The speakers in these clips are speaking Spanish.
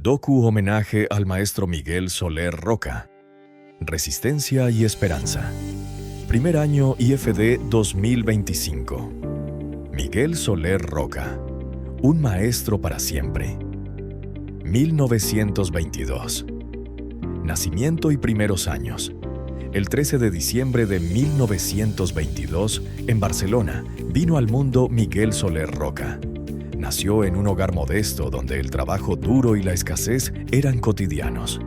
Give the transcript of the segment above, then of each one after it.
Docu homenaje al maestro Miguel Soler Roca. Resistencia y esperanza. Primer año IFD 2025. Miguel Soler Roca. Un maestro para siempre. 1922. Nacimiento y primeros años. El 13 de diciembre de 1922, en Barcelona, vino al mundo Miguel Soler Roca. Nació en un hogar modesto donde el trabajo duro y la escasez eran cotidianos.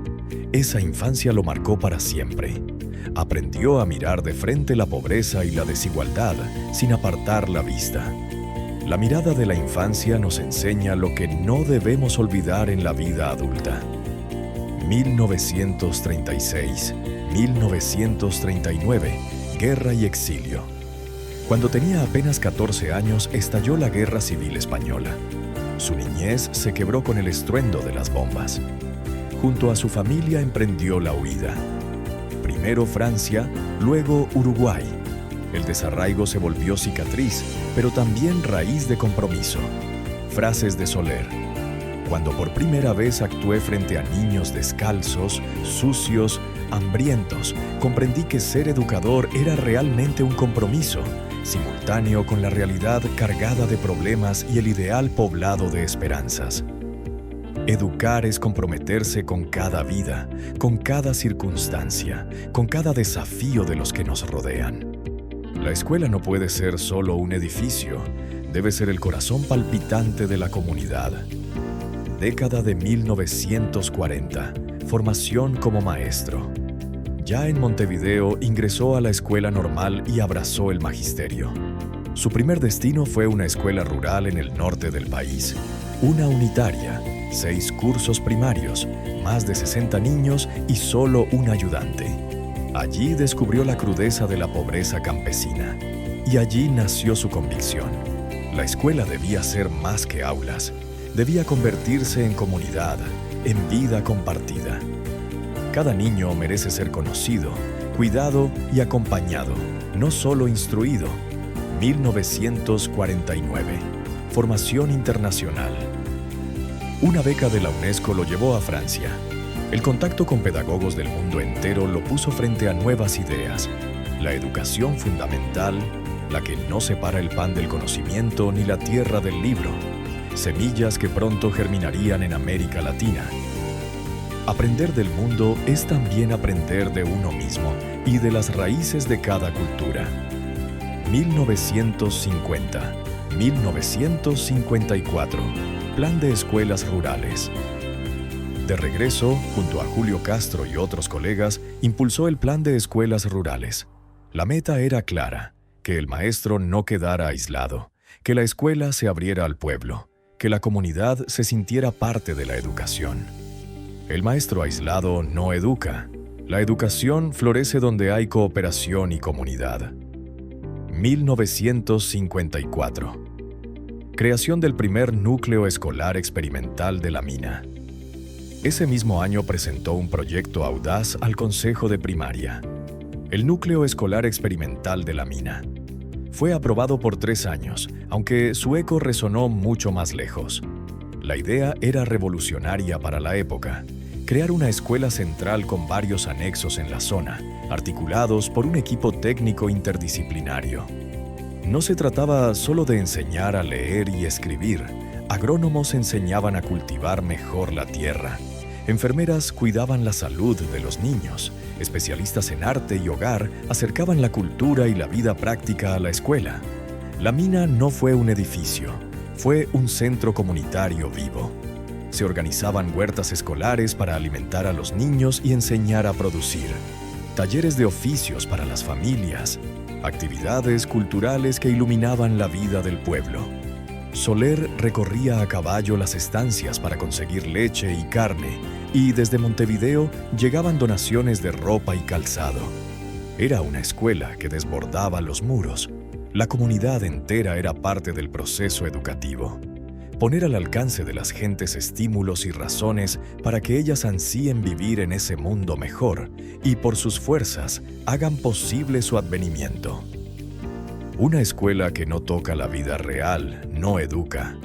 Esa infancia lo marcó para siempre. Aprendió a mirar de frente la pobreza y la desigualdad sin apartar la vista. La mirada de la infancia nos enseña lo que no debemos olvidar en la vida adulta. 1936, 1939, guerra y exilio. Cuando tenía apenas 14 años, estalló la Guerra Civil Española. Su niñez se quebró con el estruendo de las bombas. Junto a su familia emprendió la huida. Primero Francia, luego Uruguay. El desarraigo se volvió cicatriz, pero también raíz de compromiso. Frases de Soler. Cuando por primera vez actué frente a niños descalzos, sucios, hambrientos, comprendí que ser educador era realmente un compromiso, simultáneo con la realidad cargada de problemas y el ideal poblado de esperanzas. Educar es comprometerse con cada vida, con cada circunstancia, con cada desafío de los que nos rodean. La escuela no puede ser solo un edificio, debe ser el corazón palpitante de la comunidad. Década de 1940, formación como maestro. Ya en Montevideo ingresó a la escuela normal y abrazó el magisterio. Su primer destino fue una escuela rural en el norte del país, una unitaria, 6 cursos primarios, más de 60 niños y solo un ayudante. Allí descubrió la crudeza de la pobreza campesina y allí nació su convicción. La escuela debía ser más que aulas, debía convertirse en comunidad, en vida compartida. Cada niño merece ser conocido, cuidado y acompañado, no solo instruido. 1949. Formación internacional. Una beca de la UNESCO lo llevó a Francia. El contacto con pedagogos del mundo entero lo puso frente a nuevas ideas. La educación fundamental, la que no separa el pan del conocimiento ni la tierra del libro. Semillas que pronto germinarían en América Latina. Aprender del mundo es también aprender de uno mismo y de las raíces de cada cultura. 1950, 1954. Plan de escuelas rurales. De regreso, junto a Julio Castro y otros colegas, impulsó el Plan de Escuelas Rurales. La meta era clara, que el maestro no quedara aislado, que la escuela se abriera al pueblo, que la comunidad se sintiera parte de la educación. El maestro aislado no educa. La educación florece donde hay cooperación y comunidad. 1954. Creación del primer núcleo escolar experimental de la mina. Ese mismo año presentó un proyecto audaz al Consejo de Primaria. El núcleo escolar experimental de la mina. Fue aprobado por 3 años, aunque su eco resonó mucho más lejos. La idea era revolucionaria para la época. Crear una escuela central con varios anexos en la zona, articulados por un equipo técnico interdisciplinario. No se trataba solo de enseñar a leer y escribir. Agrónomos enseñaban a cultivar mejor la tierra. Enfermeras cuidaban la salud de los niños. Especialistas en arte y hogar acercaban la cultura y la vida práctica a la escuela. La mina no fue un edificio, fue un centro comunitario vivo. Se organizaban huertas escolares para alimentar a los niños y enseñar a producir. Talleres de oficios para las familias. Actividades culturales que iluminaban la vida del pueblo. Soler recorría a caballo las estancias para conseguir leche y carne, y desde Montevideo llegaban donaciones de ropa y calzado. Era una escuela que desbordaba los muros. La comunidad entera era parte del proceso educativo. Poner al alcance de las gentes estímulos y razones para que ellas ansíen vivir en ese mundo mejor y por sus fuerzas hagan posible su advenimiento. Una escuela que no toca la vida real no educa.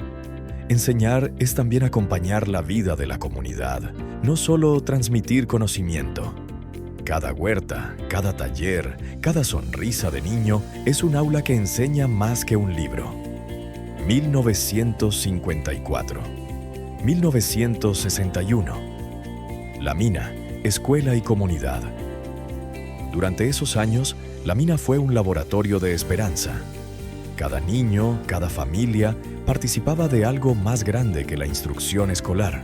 Enseñar es también acompañar la vida de la comunidad, no solo transmitir conocimiento. Cada huerta, cada taller, cada sonrisa de niño es un aula que enseña más que un libro. 1954. 1961. La Mina, escuela y comunidad. Durante esos años, la Mina fue un laboratorio de esperanza. Cada niño, cada familia participaba de algo más grande que la instrucción escolar.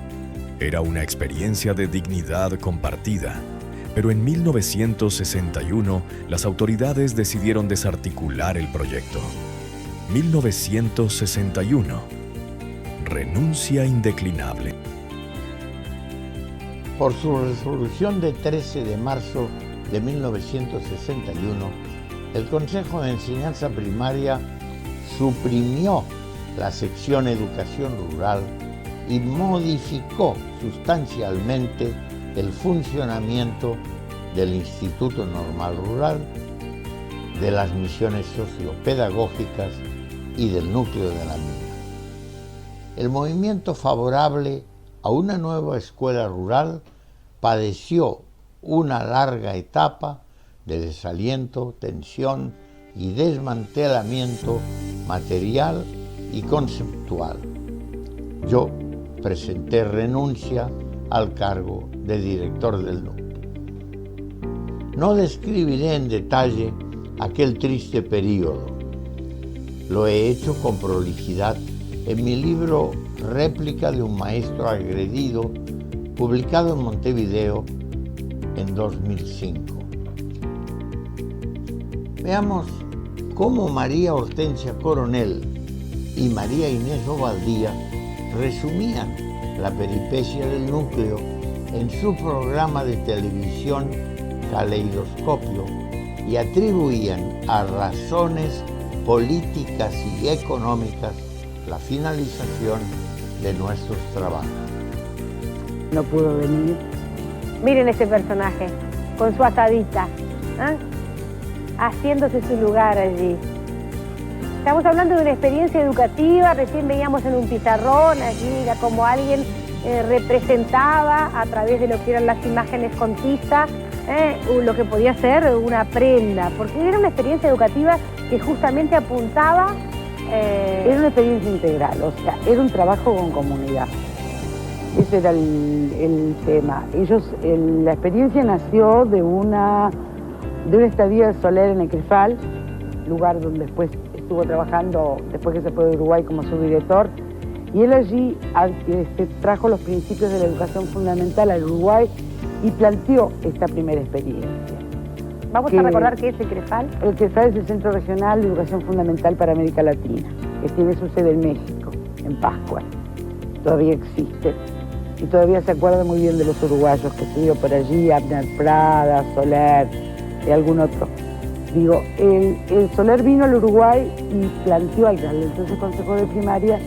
Era una experiencia de dignidad compartida. Pero en 1961, las autoridades decidieron desarticular el proyecto. 1961. Renuncia indeclinable. Por su resolución de 13 de marzo de 1961, el Consejo de Enseñanza Primaria suprimió la sección Educación Rural y modificó sustancialmente el funcionamiento del Instituto Normal Rural, de las misiones sociopedagógicas y del núcleo de la mina. El movimiento favorable a una nueva escuela rural padeció una larga etapa de desaliento, tensión y desmantelamiento material y conceptual. Yo presenté renuncia al cargo de director del núcleo. No describiré en detalle aquel triste período. Lo he hecho con prolijidad en mi libro Réplica de un maestro agredido, publicado en Montevideo en 2005. Veamos cómo María Hortensia Coronel y María Inés Ovaldía resumían la peripecia del núcleo en su programa de televisión Caleidoscopio y atribuían a razones políticas y económicas la finalización de nuestros trabajos. No pudo venir. Miren este personaje, con su asadita, haciéndose su lugar allí. Estamos hablando de una experiencia educativa, recién veíamos en un pizarrón allí como alguien representaba a través de lo que eran las imágenes con tiza, lo que podía ser una prenda, porque era una experiencia educativa que justamente apuntaba... Era una experiencia integral, o sea, era un trabajo con comunidad. Ese era el tema. La experiencia nació de una estadía de Soler en Ecrifal, lugar donde después estuvo trabajando, después que se fue de Uruguay como subdirector, y él allí trajo los principios de la educación fundamental al Uruguay y planteó esta primera experiencia. Vamos a recordar qué es el CREFAL. El CREFAL es el Centro Regional de Educación Fundamental para América Latina, que tiene su sede en México, en Pascua. Todavía existe. Y todavía se acuerda muy bien de los uruguayos que estudió por allí, Abner Prada, Soler y algún otro. Digo, el Soler vino al Uruguay y planteó al entonces Consejo de Primaria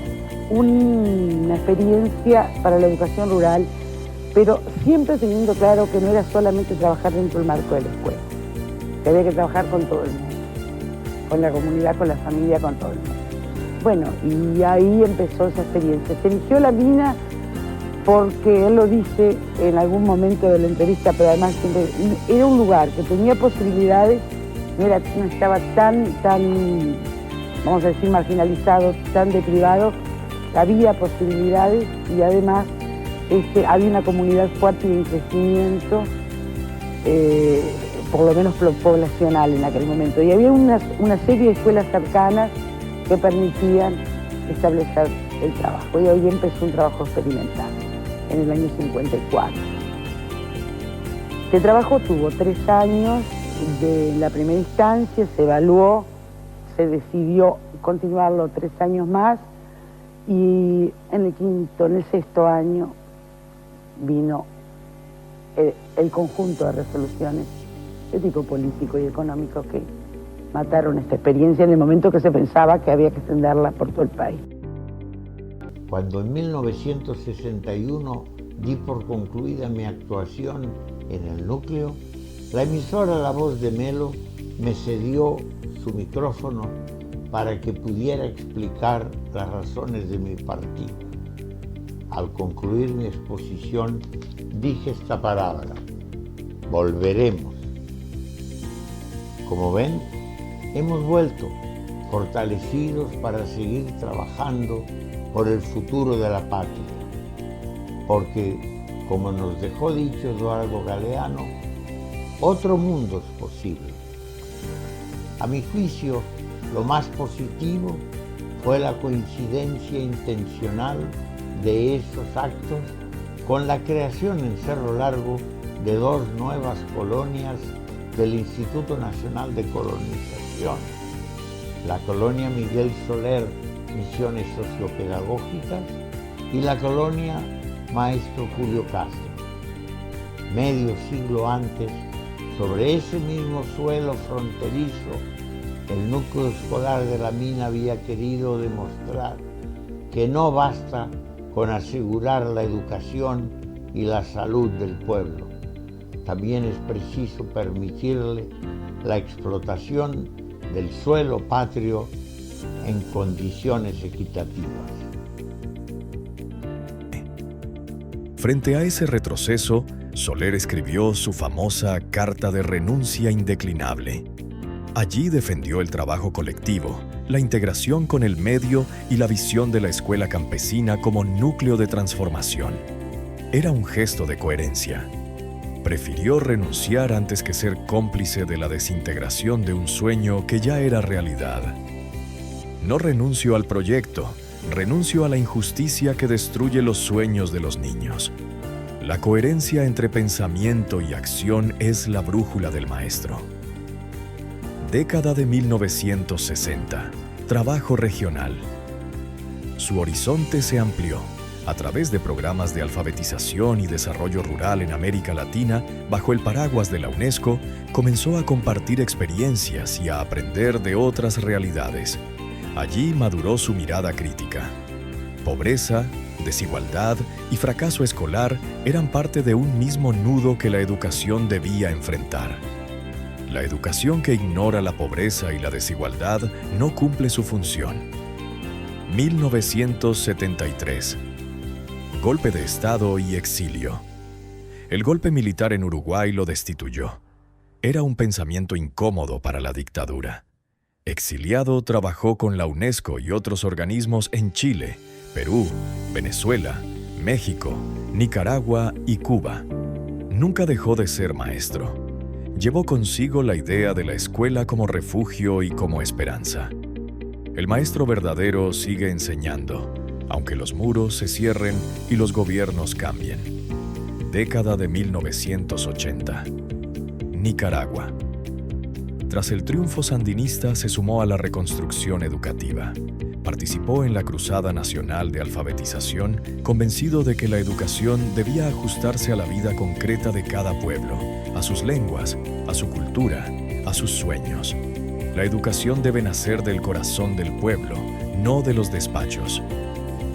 una experiencia para la educación rural, pero siempre teniendo claro que no era solamente trabajar dentro del marco de la escuela, que había que trabajar con todo el mundo, con la comunidad, con la familia, con todo el mundo. Bueno, y ahí empezó esa experiencia. Se eligió la mina porque él lo dice en algún momento de la entrevista, pero además siempre, era un lugar que tenía posibilidades, no estaba tan, vamos a decir, marginalizado, tan deprivado, había posibilidades y además había una comunidad fuerte y en crecimiento, por lo menos poblacional en aquel momento. Y había una serie de escuelas cercanas que permitían establecer el trabajo. Y ahí empezó un trabajo experimental, en el año 54. Este trabajo tuvo 3 años de la primera instancia, se evaluó, se decidió continuarlo 3 años más y en el sexto año vino el conjunto de resoluciones de tipo político y económico que mataron esta experiencia en el momento que se pensaba que había que extenderla por todo el país. Cuando en 1961 di por concluida mi actuación en el núcleo, la emisora La Voz de Melo me cedió su micrófono para que pudiera explicar las razones de mi partida. Al concluir mi exposición, dije esta palabra: volveremos. Como ven, hemos vuelto, fortalecidos para seguir trabajando por el futuro de la patria. Porque, como nos dejó dicho Eduardo Galeano, otro mundo es posible. A mi juicio, lo más positivo fue la coincidencia intencional de esos actos con la creación en Cerro Largo de 2 nuevas colonias del Instituto Nacional de Colonización, la colonia Miguel Soler, Misiones Sociopedagógicas, y la colonia Maestro Julio Castro. Medio siglo antes, sobre ese mismo suelo fronterizo, el núcleo escolar de la mina había querido demostrar que no basta con asegurar la educación y la salud del pueblo. También es preciso permitirle la explotación del suelo patrio en condiciones equitativas. Frente a ese retroceso, Soler escribió su famosa Carta de Renuncia Indeclinable. Allí defendió el trabajo colectivo, la integración con el medio y la visión de la escuela campesina como núcleo de transformación. Era un gesto de coherencia. Prefirió renunciar antes que ser cómplice de la desintegración de un sueño que ya era realidad. No renuncio al proyecto, renuncio a la injusticia que destruye los sueños de los niños. La coherencia entre pensamiento y acción es la brújula del maestro. Década de 1960. Trabajo regional. Su horizonte se amplió. A través de programas de alfabetización y desarrollo rural en América Latina, bajo el paraguas de la UNESCO, comenzó a compartir experiencias y a aprender de otras realidades. Allí maduró su mirada crítica. Pobreza, desigualdad y fracaso escolar eran parte de un mismo nudo que la educación debía enfrentar. La educación que ignora la pobreza y la desigualdad no cumple su función. 1973. Golpe de Estado y exilio. El golpe militar en Uruguay lo destituyó. Era un pensamiento incómodo para la dictadura. Exiliado, trabajó con la UNESCO y otros organismos en Chile, Perú, Venezuela, México, Nicaragua y Cuba. Nunca dejó de ser maestro. Llevó consigo la idea de la escuela como refugio y como esperanza. El maestro verdadero sigue enseñando, aunque los muros se cierren y los gobiernos cambien. Década de 1980. Nicaragua. Tras el triunfo sandinista, se sumó a la reconstrucción educativa. Participó en la Cruzada Nacional de Alfabetización, convencido de que la educación debía ajustarse a la vida concreta de cada pueblo, a sus lenguas, a su cultura, a sus sueños. La educación debe nacer del corazón del pueblo, no de los despachos.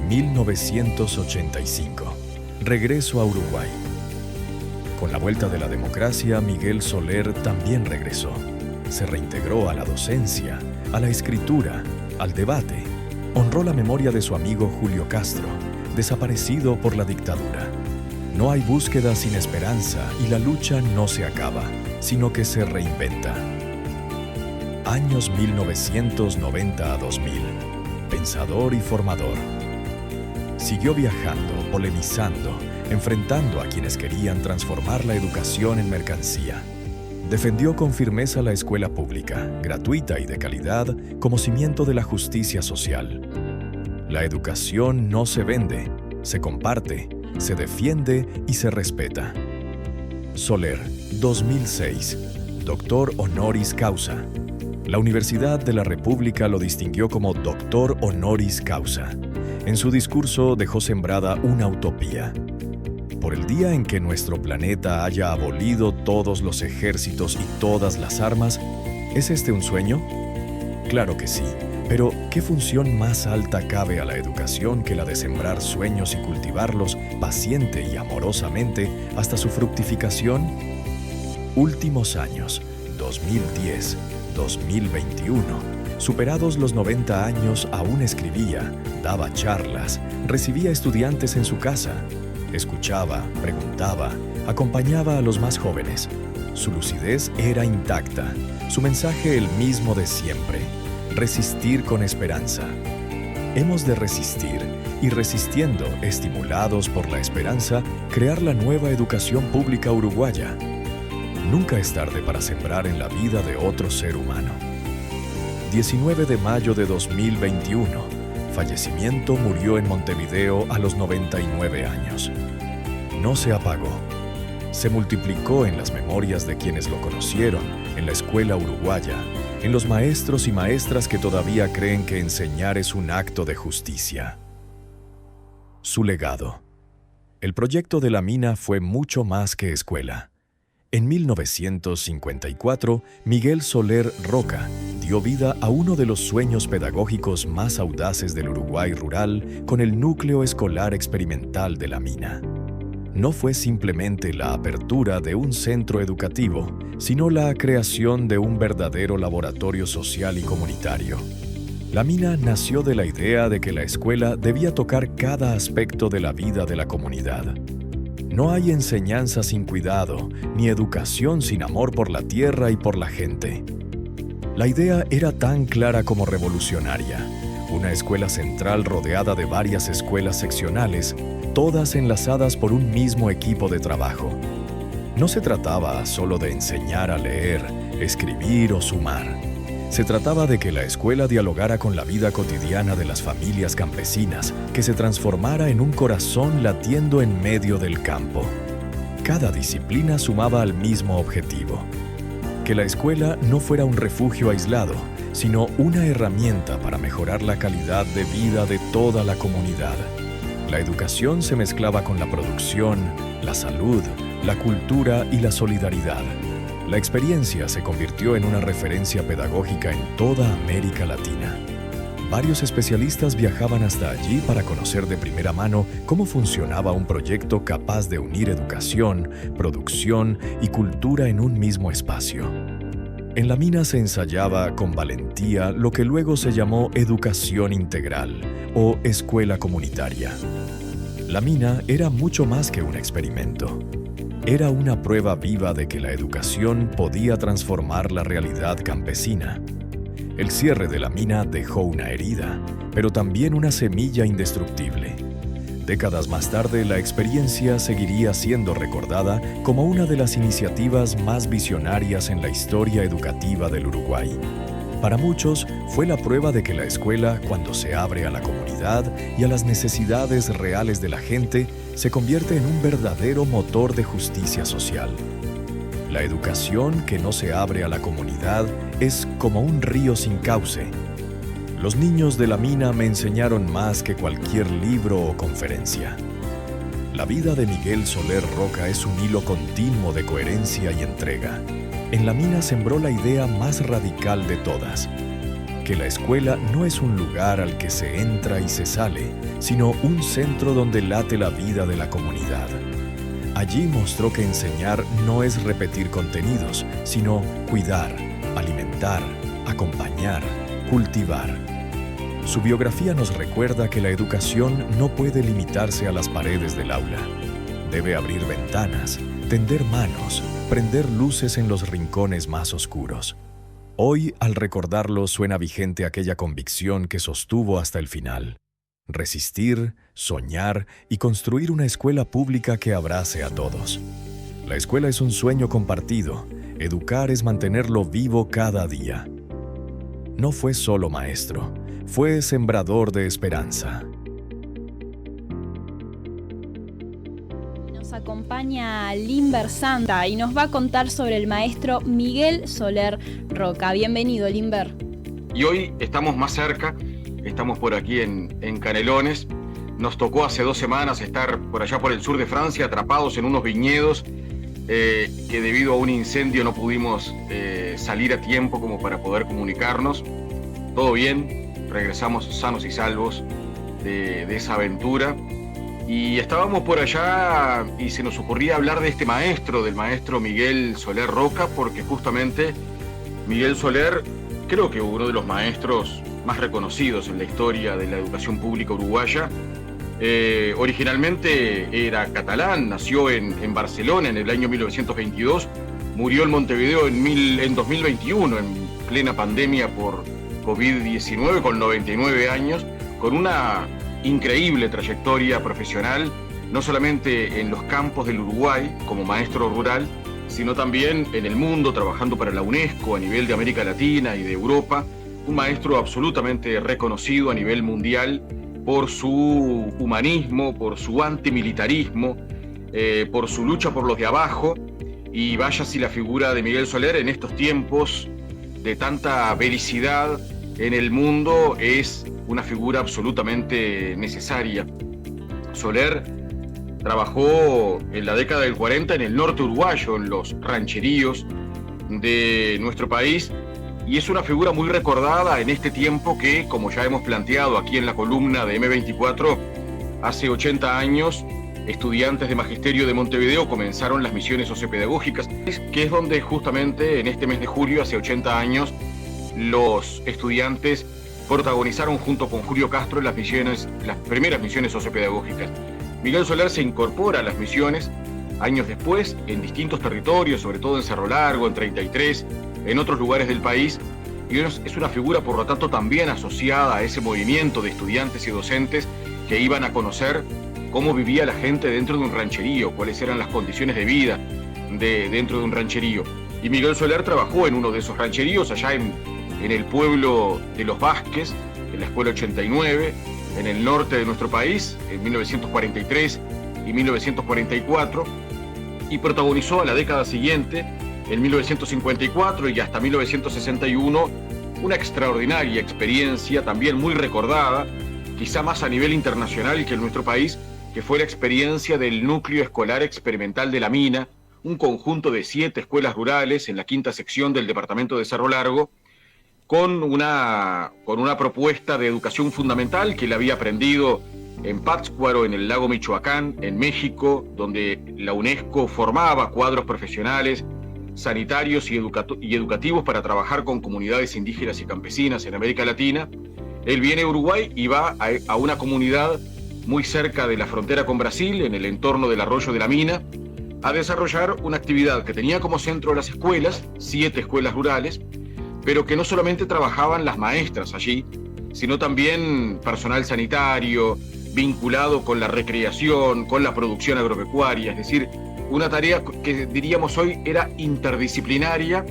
1985. Regreso a Uruguay. Con la vuelta de la democracia, Miguel Soler también regresó. Se reintegró a la docencia, a la escritura, al debate. Honró la memoria de su amigo Julio Castro, desaparecido por la dictadura. No hay búsqueda sin esperanza y la lucha no se acaba, sino que se reinventa. Años 1990 a 2000. Pensador y formador. Siguió viajando, polemizando, enfrentando a quienes querían transformar la educación en mercancía. Defendió con firmeza la escuela pública, gratuita y de calidad, como cimiento de la justicia social. La educación no se vende, se comparte, se defiende y se respeta. Soler, 2006. Doctor honoris causa. La Universidad de la República lo distinguió como Doctor honoris causa. En su discurso dejó sembrada una utopía. Por el día en que nuestro planeta haya abolido todos los ejércitos y todas las armas, ¿es este un sueño? Claro que sí, pero ¿qué función más alta cabe a la educación que la de sembrar sueños y cultivarlos paciente y amorosamente hasta su fructificación? Últimos años, 2010, 2021, Superados los 90 años, aún escribía, daba charlas, recibía estudiantes en su casa, escuchaba, preguntaba, acompañaba a los más jóvenes. Su lucidez era intacta, su mensaje el mismo de siempre: resistir con esperanza. Hemos de resistir y, resistiendo, estimulados por la esperanza, crear la nueva educación pública uruguaya. Nunca es tarde para sembrar en la vida de otro ser humano. 19 de mayo de 2021. Fallecimiento, murió en Montevideo a los 99 años. No se apagó. Se multiplicó en las memorias de quienes lo conocieron, en la escuela uruguaya, en los maestros y maestras que todavía creen que enseñar es un acto de justicia. Su legado. El proyecto de la mina fue mucho más que escuela. En 1954, Miguel Soler Roca dio vida a uno de los sueños pedagógicos más audaces del Uruguay rural con el núcleo escolar experimental de la mina. No fue simplemente la apertura de un centro educativo, sino la creación de un verdadero laboratorio social y comunitario. La mina nació de la idea de que la escuela debía tocar cada aspecto de la vida de la comunidad. No hay enseñanza sin cuidado, ni educación sin amor por la tierra y por la gente. La idea era tan clara como revolucionaria: una escuela central rodeada de varias escuelas seccionales, todas enlazadas por un mismo equipo de trabajo. No se trataba solo de enseñar a leer, escribir o sumar. Se trataba de que la escuela dialogara con la vida cotidiana de las familias campesinas, que se transformara en un corazón latiendo en medio del campo. Cada disciplina sumaba al mismo objetivo: que la escuela no fuera un refugio aislado, sino una herramienta para mejorar la calidad de vida de toda la comunidad. La educación se mezclaba con la producción, la salud, la cultura y la solidaridad. La experiencia se convirtió en una referencia pedagógica en toda América Latina. Varios especialistas viajaban hasta allí para conocer de primera mano cómo funcionaba un proyecto capaz de unir educación, producción y cultura en un mismo espacio. En la mina se ensayaba con valentía lo que luego se llamó educación integral o escuela comunitaria. La mina era mucho más que un experimento. Era una prueba viva de que la educación podía transformar la realidad campesina. El cierre de la mina dejó una herida, pero también una semilla indestructible. Décadas más tarde, la experiencia seguiría siendo recordada como una de las iniciativas más visionarias en la historia educativa del Uruguay. Para muchos, fue la prueba de que la escuela, cuando se abre a la comunidad y a las necesidades reales de la gente, se convierte en un verdadero motor de justicia social. La educación que no se abre a la comunidad es como un río sin cauce. Los niños de la mina me enseñaron más que cualquier libro o conferencia. La vida de Miguel Soler Roca es un hilo continuo de coherencia y entrega. En la mina sembró la idea más radical de todas: que la escuela no es un lugar al que se entra y se sale, sino un centro donde late la vida de la comunidad. Allí mostró que enseñar no es repetir contenidos, sino cuidar, alimentar, acompañar, cultivar. Su biografía nos recuerda que la educación no puede limitarse a las paredes del aula. Debe abrir ventanas, tender manos, prender luces en los rincones más oscuros. Hoy, al recordarlo, suena vigente aquella convicción que sostuvo hasta el final: resistir, soñar y construir una escuela pública que abrace a todos. La escuela es un sueño compartido. Educar es mantenerlo vivo cada día. No fue solo maestro, fue sembrador de esperanza. Nos acompaña Limber Santa y nos va a contar sobre el maestro Miguel Soler Roca. Bienvenido, Limber. Y hoy estamos más cerca, estamos por aquí en Canelones. Nos tocó hace 2 semanas estar por allá por el sur de Francia, atrapados en unos viñedos que debido a un incendio no pudimos salir a tiempo como para poder comunicarnos. Todo bien, regresamos sanos y salvos de esa aventura. Y estábamos por allá y se nos ocurría hablar de este maestro, del maestro Miguel Soler Roca, porque justamente Miguel Soler creo que uno de los maestros más reconocidos en la historia de la educación pública uruguaya. Originalmente era catalán, nació en Barcelona en el año 1922, murió en Montevideo en 2021, en plena pandemia por COVID-19, con 99 años, con una increíble trayectoria profesional, no solamente en los campos del Uruguay como maestro rural, sino también en el mundo, trabajando para la UNESCO a nivel de América Latina y de Europa, un maestro absolutamente reconocido a nivel mundial por su humanismo, por su antimilitarismo, por su lucha por los de abajo. Y vaya si la figura de Miguel Soler en estos tiempos de tanta belicidad en el mundo es una figura absolutamente necesaria. Soler trabajó en la década del 40 en el norte uruguayo, en los rancheríos de nuestro país, y es una figura muy recordada en este tiempo que, como ya hemos planteado aquí en la columna de M24, hace 80 años estudiantes de Magisterio de Montevideo comenzaron las misiones sociopedagógicas, que es donde justamente en este mes de julio, hace 80 años, los estudiantes protagonizaron junto con Julio Castro las primeras misiones sociopedagógicas. Miguel Soler se incorpora a las misiones años después en distintos territorios, sobre todo en Cerro Largo, en 33, en otros lugares del país, y es una figura, por lo tanto, también asociada a ese movimiento de estudiantes y docentes que iban a conocer cómo vivía la gente dentro de un rancherío, cuáles eran las condiciones de vida dentro de un rancherío. Y Miguel Soler trabajó en uno de esos rancheríos, allá en el pueblo de Los Vázquez, en la Escuela 89, en el norte de nuestro país, en 1943 y 1944, y protagonizó a la década siguiente, en 1954 y hasta 1961, una extraordinaria experiencia, también muy recordada, quizá más a nivel internacional que en nuestro país, que fue la experiencia del Núcleo Escolar Experimental de la Mina, un conjunto de 7 escuelas rurales en la 5ª sección del departamento de Cerro Largo, con una propuesta de educación fundamental que él había aprendido en Pátzcuaro, en el lago Michoacán, en México, donde la UNESCO formaba cuadros profesionales, sanitarios y educativos para trabajar con comunidades indígenas y campesinas en América Latina. Él viene a Uruguay y va a una comunidad muy cerca de la frontera con Brasil, en el entorno del arroyo de la Mina, a desarrollar una actividad que tenía como centro las escuelas, 7 escuelas rurales, pero que no solamente trabajaban las maestras allí, sino también personal sanitario, vinculado con la recreación, con la producción agropecuaria, es decir, una tarea que diríamos hoy era interdisciplinaria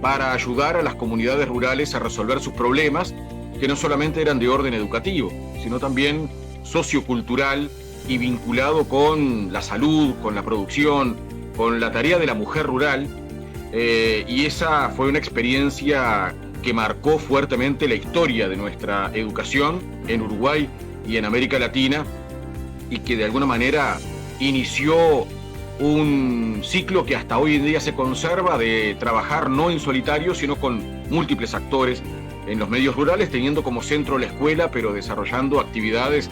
para ayudar a las comunidades rurales a resolver sus problemas, que no solamente eran de orden educativo, sino también sociocultural y vinculado con la salud, con la producción, con la tarea de la mujer rural. Y esa fue una experiencia que marcó fuertemente la historia de nuestra educación en Uruguay y en América Latina, y que de alguna manera inició un ciclo que hasta hoy en día se conserva, de trabajar no en solitario, sino con múltiples actores en los medios rurales, teniendo como centro la escuela, pero desarrollando actividades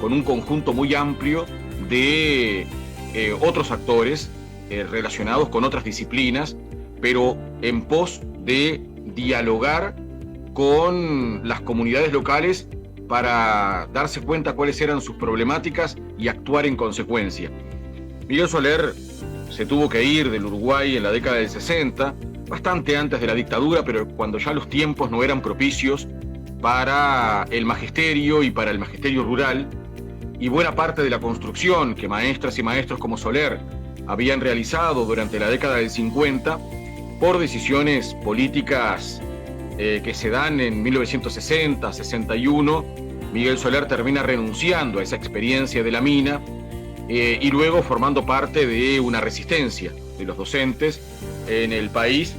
con un conjunto muy amplio de otros actores relacionados con otras disciplinas, pero en pos de dialogar con las comunidades locales para darse cuenta cuáles eran sus problemáticas y actuar en consecuencia. Miguel Soler se tuvo que ir del Uruguay en la década del 60, bastante antes de la dictadura, pero cuando ya los tiempos no eran propicios para el magisterio y para el magisterio rural, y buena parte de la construcción que maestras y maestros como Soler habían realizado durante la década del 50, por decisiones políticas que se dan en 1960, 61, Miguel Soler termina renunciando a esa experiencia de la mina y luego formando parte de una resistencia de los docentes en el país,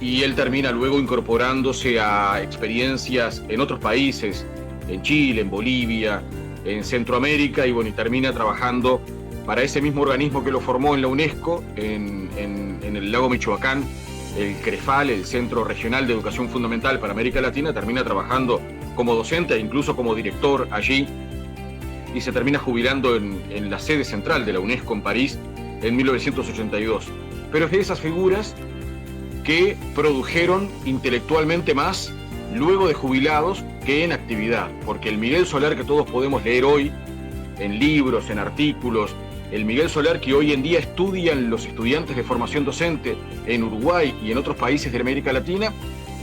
y él termina luego incorporándose a experiencias en otros países, en Chile, en Bolivia, en Centroamérica, y bueno, y termina trabajando para ese mismo organismo que lo formó en la UNESCO, en el lago Michoacán, el CREFAL, el Centro Regional de Educación Fundamental para América Latina. Termina trabajando como docente e incluso como director allí, y se termina jubilando en la sede central de la UNESCO en París en 1982. Pero es de esas figuras que produjeron intelectualmente más luego de jubilados que en actividad, porque el Miguel Soler que todos podemos leer hoy, en libros, en artículos, el Miguel Soler que hoy en día estudian los estudiantes de formación docente en Uruguay y en otros países de América Latina,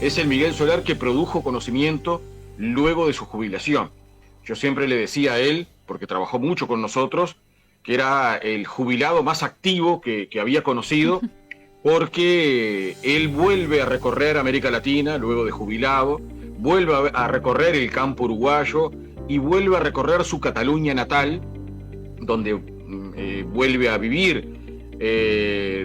es el Miguel Soler que produjo conocimiento luego de su jubilación. Yo siempre le decía a él, porque trabajó mucho con nosotros, que era el jubilado más activo que había conocido, porque él vuelve a recorrer América Latina luego de jubilado, vuelve a recorrer el campo uruguayo y vuelve a recorrer su Cataluña natal, donde vuelve a vivir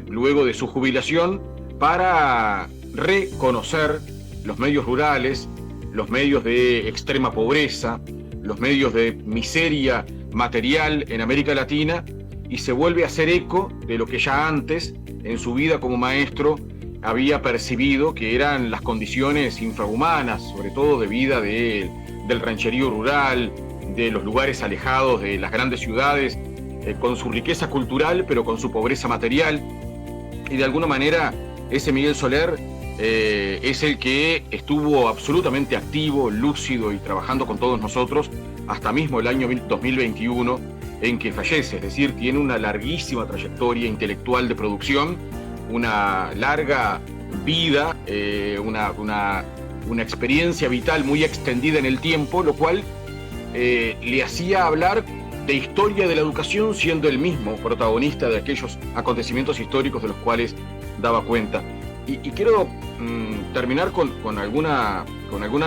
luego de su jubilación, para reconocer los medios rurales, los medios de extrema pobreza, los medios de miseria material en América Latina, y se vuelve a hacer eco de lo que ya antes, en su vida como maestro, había percibido que eran las condiciones infrahumanas, sobre todo de vida del rancherío rural, de los lugares alejados de las grandes ciudades, con su riqueza cultural, pero con su pobreza material. Y de alguna manera, ese Miguel Soler es el que estuvo absolutamente activo, lúcido y trabajando con todos nosotros hasta mismo el año 2021 en que fallece. Es decir, tiene una larguísima trayectoria intelectual de producción, una larga vida, una experiencia vital muy extendida en el tiempo, lo cual le hacía hablar de historia de la educación, siendo el mismo protagonista de aquellos acontecimientos históricos de los cuales daba cuenta. Y quiero terminar con alguna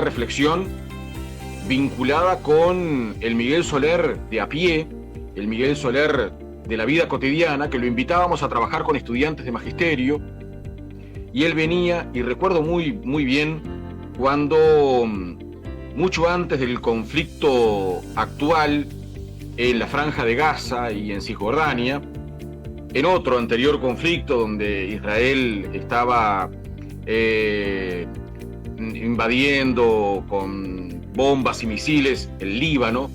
reflexión vinculada con el Miguel Soler de a pie, el Miguel Soler de la vida cotidiana, que lo invitábamos a trabajar con estudiantes de magisterio, y él venía, y recuerdo muy, muy bien, cuando mucho antes del conflicto actual en la Franja de Gaza y en Cisjordania, en otro anterior conflicto donde Israel estaba invadiendo con bombas y misiles el Líbano,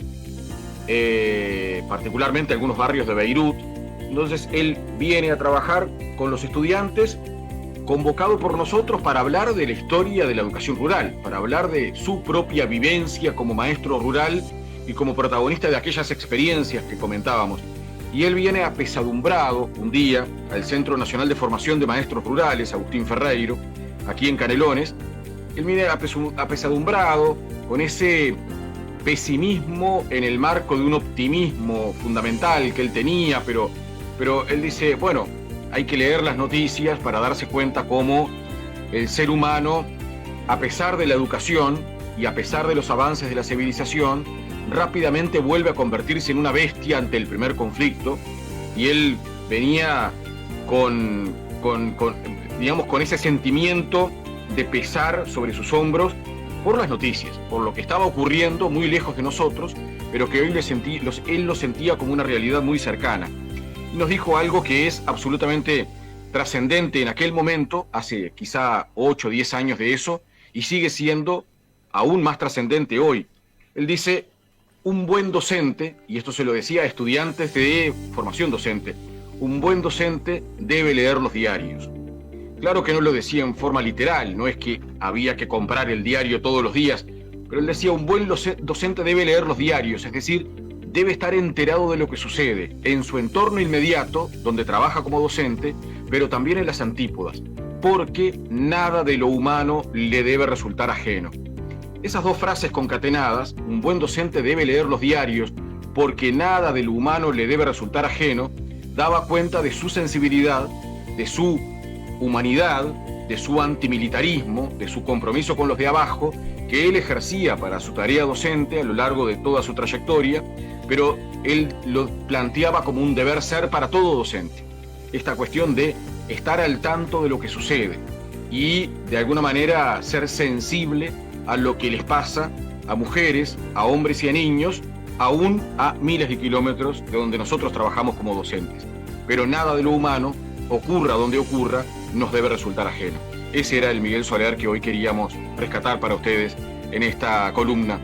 particularmente algunos barrios de Beirut. Entonces él viene a trabajar con los estudiantes, convocado por nosotros para hablar de la historia de la educación rural, para hablar de su propia vivencia como maestro rural y como protagonista de aquellas experiencias que comentábamos. Y él viene apesadumbrado un día al Centro Nacional de Formación de Maestros Rurales, Agustín Ferreiro, aquí en Canelones. Él viene apesadumbrado con ese pesimismo en el marco de un optimismo fundamental que él tenía, pero él dice, bueno, hay que leer las noticias para darse cuenta cómo el ser humano, a pesar de la educación y a pesar de los avances de la civilización, rápidamente vuelve a convertirse en una bestia ante el primer conflicto. Y él venía con ese sentimiento de pesar sobre sus hombros por las noticias, por lo que estaba ocurriendo muy lejos de nosotros, pero que hoy él lo sentía como una realidad muy cercana. Y nos dijo algo que es absolutamente trascendente en aquel momento, hace quizá 8 o 10 años de eso, y sigue siendo aún más trascendente hoy. Él dice, un buen docente, y esto se lo decía a estudiantes de formación docente, un buen docente debe leer los diarios. Claro que no lo decía en forma literal, no es que había que comprar el diario todos los días, pero él decía, un buen docente debe leer los diarios, es decir, debe estar enterado de lo que sucede en su entorno inmediato, donde trabaja como docente, pero también en las antípodas, porque nada de lo humano le debe resultar ajeno. Esas dos frases concatenadas, un buen docente debe leer los diarios, porque nada de lo humano le debe resultar ajeno, daba cuenta de su sensibilidad, de su humanidad, de su antimilitarismo, de su compromiso con los de abajo, que él ejercía para su tarea docente a lo largo de toda su trayectoria, pero él lo planteaba como un deber ser para todo docente. Esta cuestión de estar al tanto de lo que sucede y de alguna manera ser sensible a lo que les pasa a mujeres, a hombres y a niños, aún a miles de kilómetros de donde nosotros trabajamos como docentes. Pero nada de lo humano, ocurra donde ocurra, nos debe resultar ajeno. Ese era el Miguel Soler que hoy queríamos rescatar para ustedes en esta columna